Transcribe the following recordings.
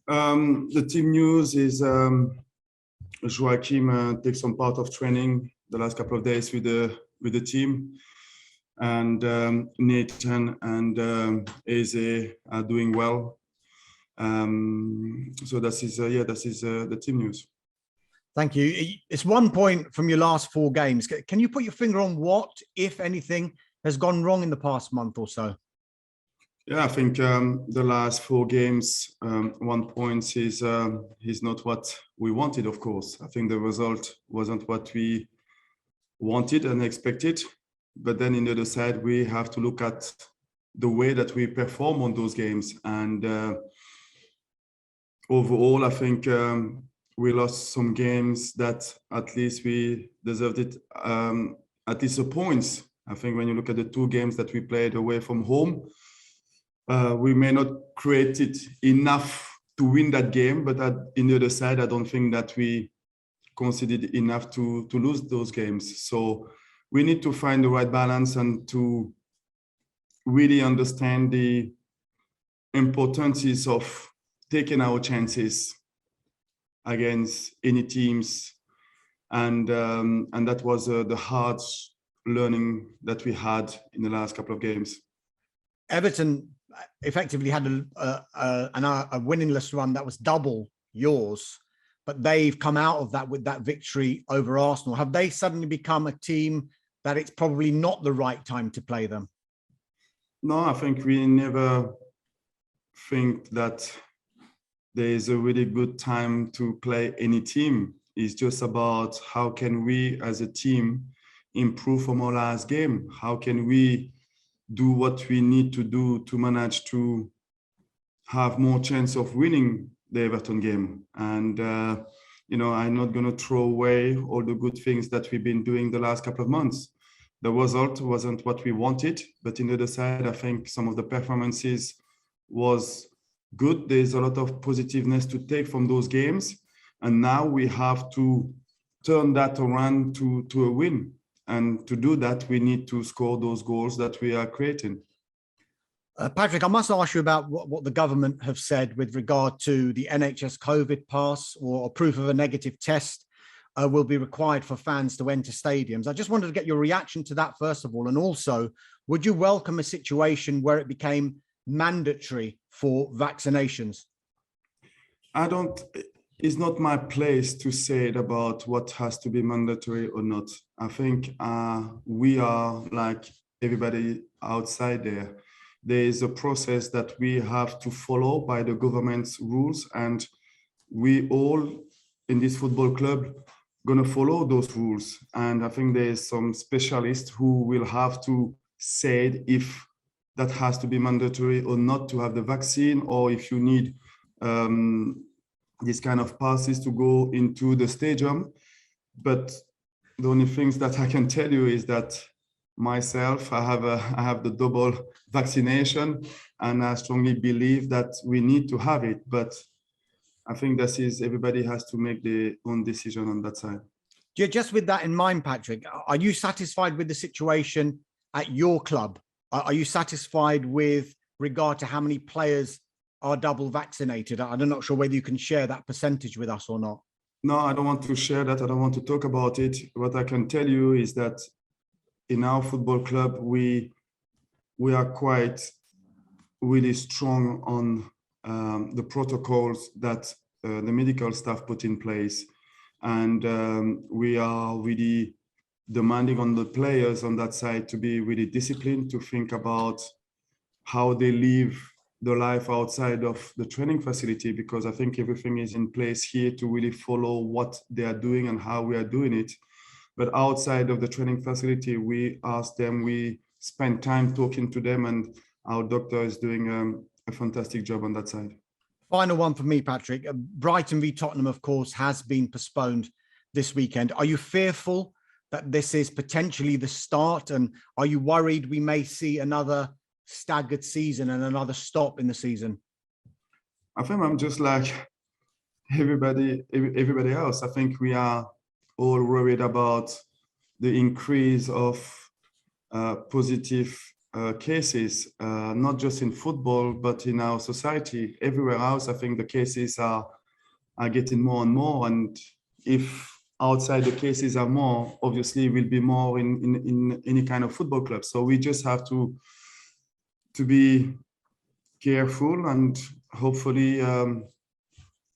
The team news is Joachim takes some part of training the last couple of days with the team, and Nathan and Eze are doing well. So that is the team news. Thank you. It's 1 point from your last 4 games. Can you put your finger on what, if anything, has gone wrong in the past month or so? Yeah, I think the last 4 games, 1 point is not what we wanted, of course. I think the result wasn't what we wanted and expected. But then on the other side, we have to look at the way that we perform on those games. And overall, I think we lost some games that at least we deserved it, at least the points. I think when you look at the 2 games that we played away from home, we may not create it enough to win that game, but on the other side, I don't think that we conceded enough to lose those games. So we need to find the right balance and to really understand the importance of taking our chances against any teams, and that was the hard learning that we had in the last couple of games. Everton effectively had a winningless run that was double yours, but they've come out of that with that victory over Arsenal. Have they suddenly become a team that it's probably not the right time to play them? No, I think we never think that there is a really good time to play any team. It's just about how can we as a team improve from our last game? How can we do what we need to do to manage to have more chance of winning the Everton game? And, I'm not going to throw away all the good things that we've been doing the last couple of months. The result wasn't what we wanted, but on the other side, I think some of the performances was good. There's a lot of positiveness to take from those games. And now we have to turn that around to a win. And to do that, we need to score those goals that we are creating. Patrick, I must ask you about what the government have said with regard to the NHS COVID pass, or proof of a negative test will be required for fans to enter stadiums. I just wanted to get your reaction to that, first of all. And also, would you welcome a situation where it became mandatory for vaccinations? It's not my place to say it about what has to be mandatory or not. I think we are like everybody outside there. There is a process that we have to follow by the government's rules, and we all in this football club going to follow those rules. And I think there's some specialists who will have to say if that has to be mandatory or not to have the vaccine, or if you need these kind of passes to go into the stadium. But the only things that I can tell you is that myself, I have the double vaccination, and I strongly believe that we need to have it. But I think everybody has to make their own decision on that side. Just with that in mind, Patrick, are you satisfied with the situation at your club? Are you satisfied with regard to how many players are double vaccinated? I'm not sure whether you can share that percentage with us or not. No, I don't want to share that. I don't want to talk about it. What I can tell you is that in our football club, we are quite really strong on the protocols that the medical staff put in place. And we are really demanding on the players on that side to be really disciplined, to think about how they live the life outside of the training facility, because I think everything is in place here to really follow what they are doing and how we are doing it. But outside of the training facility, we ask them, we spend time talking to them, and our doctor is doing a fantastic job on that side. Final one for me, Patrick. Brighton v Tottenham, of course, has been postponed this weekend. Are you fearful that this is potentially the start? And are you worried we may see another staggered season and another stop in the season? I think I'm just like everybody else. I think we are all worried about the increase of positive cases, not just in football, but in our society. Everywhere else, I think the cases are getting more and more. And if outside the cases are more, obviously will be more in any kind of football club. So we just have to be careful, and hopefully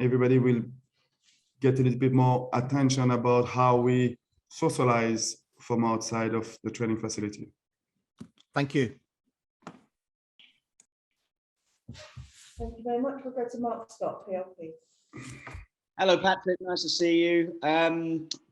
everybody will get a little bit more attention about how we socialize from outside of the training facility. Thank you. Thank you very much. We'll go to Mark Scott, PLP. Hello, Patrick. Nice to see you.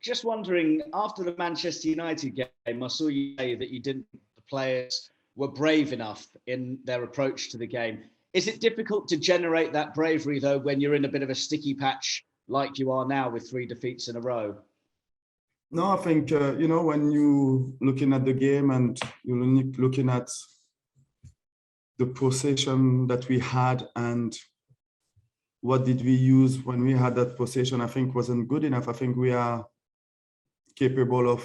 Just wondering, after the Manchester United game, I saw you say that you didn't think the players were brave enough in their approach to the game. Is it difficult to generate that bravery, though, when you're in a bit of a sticky patch like you are now with 3 defeats in a row? No, I think, when you looking at the game and you're looking at the possession that we had and what did we use when we had that possession, I think wasn't good enough. I think we are capable of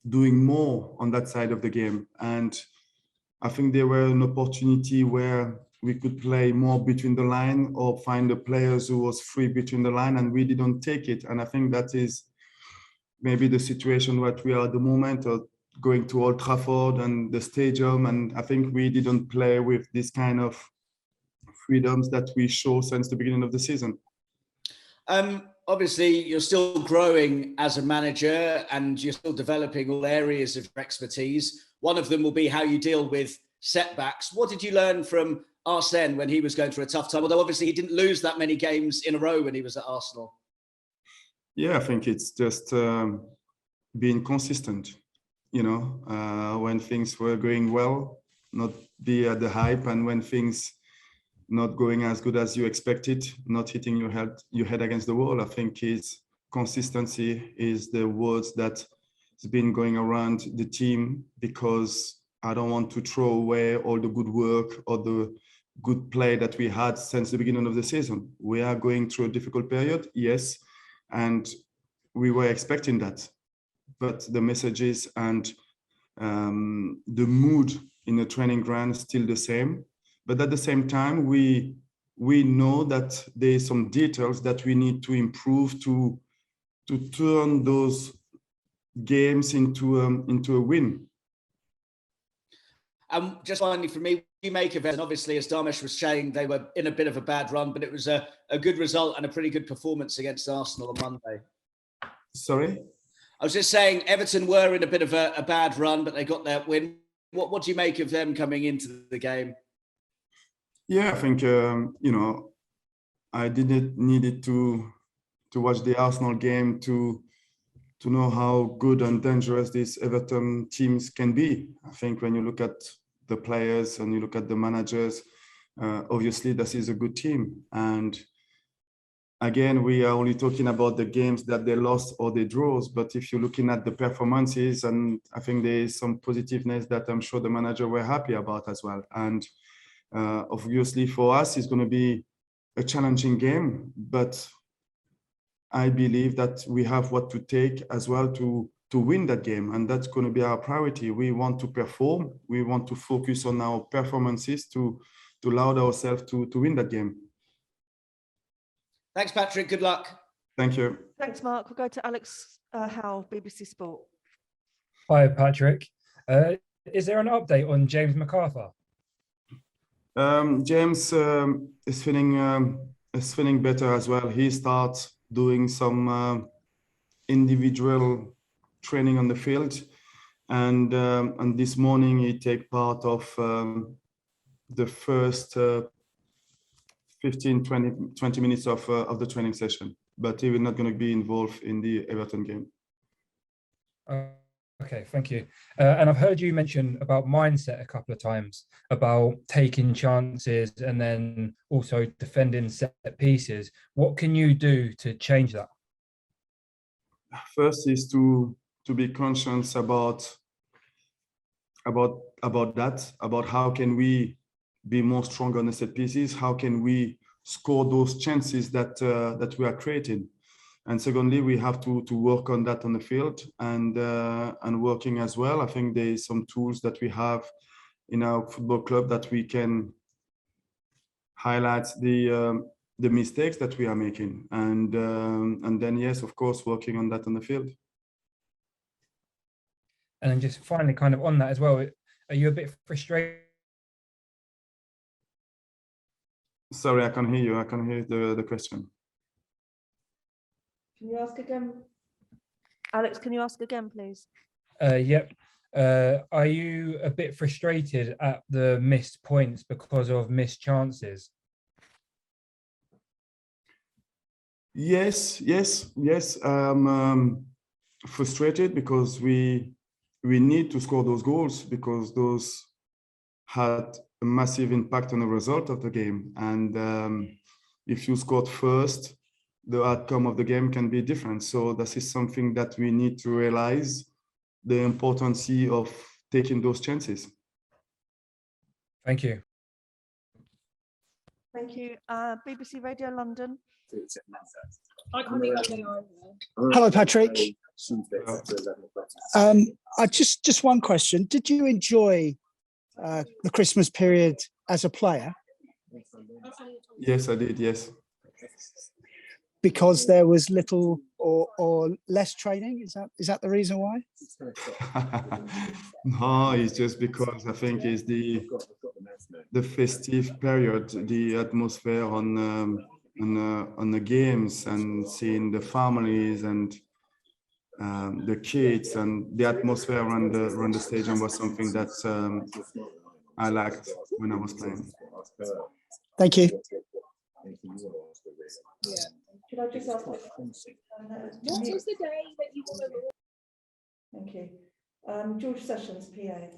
doing more on that side of the game. And I think there were an opportunity where we could play more between the line or find the players who was free between the line, and we didn't take it. And I think that is maybe the situation that we are at the moment, or going to Old Trafford and the stadium. And I think we didn't play with this kind of freedoms that we show since the beginning of the season. Obviously, you're still growing as a manager and you're still developing all areas of expertise. One of them will be how you deal with setbacks. What did you learn from Arsene when he was going through a tough time? Although obviously he didn't lose that many games in a row when he was at Arsenal. Yeah, I think it's just being consistent. When things were going well, not be at the hype, and when things not going as good as you expected, not hitting your head against the wall. I think consistency is the words that has been going around the team, because I don't want to throw away all the good work or the good play that we had since the beginning of the season. We are going through a difficult period, yes, and we were expecting that. But the messages and the mood in the training ground is still the same. But at the same time, we know that there is some details that we need to improve to turn those games into a win. Just finally for me, you make of it, and obviously as Damesh was saying, they were in a bit of a bad run, but it was a good result and a pretty good performance against Arsenal on Monday. Sorry? I was just saying Everton were in a bit of a bad run, but they got their win. What do you make of them coming into the game? Yeah, I think, I didn't need it to watch the Arsenal game to know how good and dangerous these Everton teams can be. I think when you look at the players and you look at the managers, obviously this is a good team. And again, we are only talking about the games that they lost or they draws, but if you're looking at the performances, and I think there is some positiveness that I'm sure the manager were happy about as well. And obviously for us, it's going to be a challenging game, but I believe that we have what to take as well to win that game, and that's going to be our priority. We want to perform. We want to focus on our performances to allow ourselves to win that game. Thanks, Patrick. Good luck. Thank you. Thanks, Mark. We'll go to Alex Howell, BBC Sport. Hi, Patrick. Is there an update on James MacArthur? James is feeling better as well. He starts doing some individual training on the field, and this morning he take part of the first 15-20 minutes of the training session, but he will not going to be involved in the Everton game. Okay, thank you. And I've heard you mention about mindset a couple of times, about taking chances and then also defending set pieces. What can you do to change that? First is to be conscious about how can we be more stronger on the set pieces, how can we score those chances that we are creating. And secondly, we have to work on that on the field and working as well. I think there is some tools that we have in our football club that we can highlight the mistakes that we are making, and then yes, of course, working on that on the field. And then just finally, kind of on that as well, are you a bit frustrated? Sorry, I can't hear you. I can't hear the question. Can you ask again? Alex, can you ask again, please? Yep. Are you a bit frustrated at the missed points because of missed chances? Yes. I'm frustrated because we need to score those goals, because those had a massive impact on the result of the game. And if you scored first, the outcome of the game can be different. So this is something that we need to realize, the importance of taking those chances. Thank you. Thank you. BBC Radio London. Hello, Patrick. Just one question. Did you enjoy the Christmas period as a player? Yes, I did. Yes. Because there was little or less training? Is that the reason why? No, it's just because I think it's the festive period, the atmosphere on the games, and seeing the families and the kids, and the atmosphere around the stadium was something that I liked when I was playing. Thank you. Should I just ask? What was the day that you want to? Thank you. George Sessions, PA.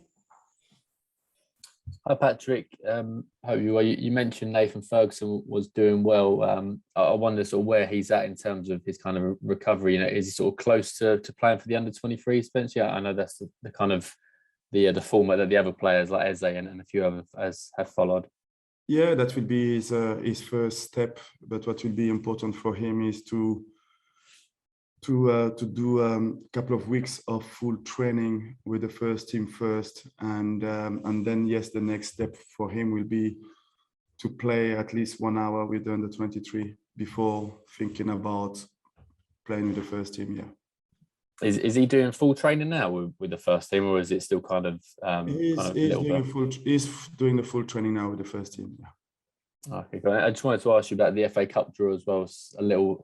Hi, Patrick. Hope you well. You mentioned Nathan Ferguson was doing well. I wonder sort of where he's at in terms of his kind of recovery. You know, is he sort of close to playing for the under-23 Spence? Yeah, I know that's the kind of the format that the other players like Eze and a few others have followed. Yeah, that will be his first step. But what will be important for him is to do a couple of weeks of full training with the first team first, and then yes, the next step for him will be to play at least 1 hour with the under-23 before thinking about playing with the first team. Yeah. Is he doing full training now with the first team, or is it still kind of? He's doing the full training now with the first team. Yeah. Okay, great. I just wanted to ask you about the FA Cup draw as well.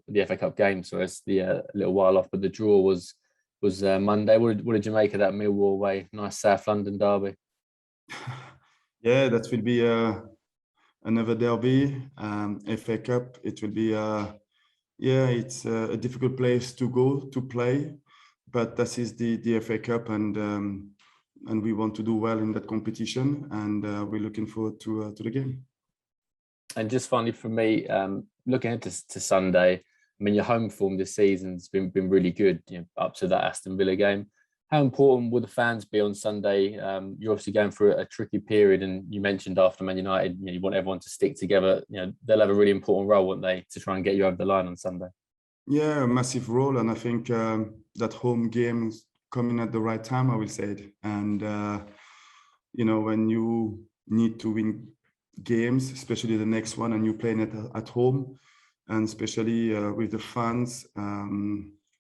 The FA Cup game, so it's a little while off, but the draw was Monday. What did you make of that Millwall away? Nice South London derby. Yeah, that will be another derby. FA Cup. It will be it's a difficult place to go to play, but this is the FA Cup, and we want to do well in that competition, and we're looking forward to the game. And just finally for me, looking ahead to Sunday, I mean, your home form this season's been really good, you know, up to that Aston Villa game. How important will the fans be on Sunday? You're obviously going through a tricky period, and you mentioned after Man United, you want everyone to stick together. You know, they'll have a really important role, won't they, to try and get you over the line on Sunday? Yeah, a massive role, and I think that home game is coming at the right time, I will say it. And when you need to win games, especially the next one, and you playing it at home, and especially with the fans,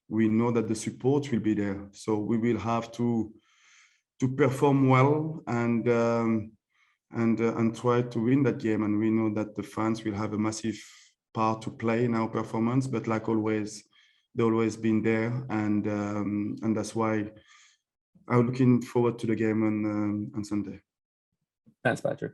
we know that the support will be there, so we will have to perform well and try to win that game. And we know that the fans will have a massive part to play in our performance, but like always, they've always been there, and that's why I'm looking forward to the game on Sunday. Thanks, Patrick.